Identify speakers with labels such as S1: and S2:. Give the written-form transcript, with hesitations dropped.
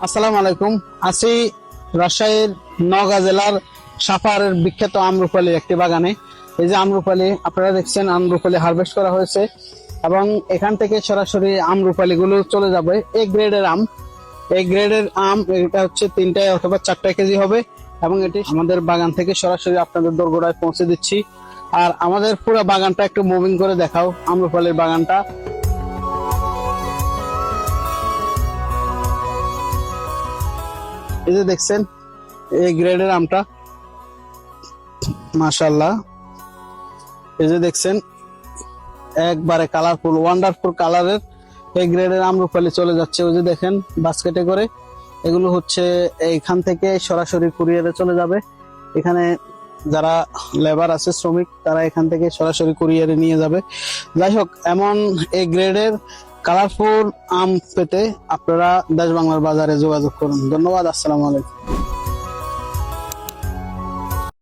S1: আসসালামু আলাইকুম। আছি রাজশাহীর নওগাঁ জেলার সাপাহারের বিখ্যাত আম্রপালির একটি বাগানে। এই যে আম্রপালি আপনারা দেখছেন, আম্রপালি হারভেস্ট করা হয়েছে এবং এখান থেকে সরাসরি আম্রপালি গুলো চলে যাবে এ গ্রেডের আম। এই গ্রেডের আম এটা হচ্ছে 3টায় অথবা 4টা কেজি হবে এবং এটি আমাদের বাগান থেকে সরাসরি আপনাদের দোরগোড়ায় পৌঁছে দিচ্ছি। আর আমাদের পুরো বাগানটা একটু মুভিং করে দেখাও, আম্রপালির বাগানটা। এই যে দেখছেন এই গ্রেডের আমটা, মাশাআল্লাহ। এই যে দেখছেন একবারে কালারফুল, ওয়ান্ডারফুল কালারের এই গ্রেডের আম্রপালি চলে যাচ্ছে। ওই যে দেখেন বাস্কেটে করে, এগুলো হচ্ছে এইখান থেকে সরাসরি কুরিয়ারে চলে যাবে। এখানে যারা লেবার আছে, শ্রমিক, তারা এখান থেকে সরাসরি কুরিয়ারে নিয়ে যাবে। যাই হোক, এমন এই গ্রেডের কালারফুল আম পেতে আপনারা দেশ বাংলার বাজারে যোগাযোগ করুন। ধন্যবাদ। আসসালামু আলাইকুম।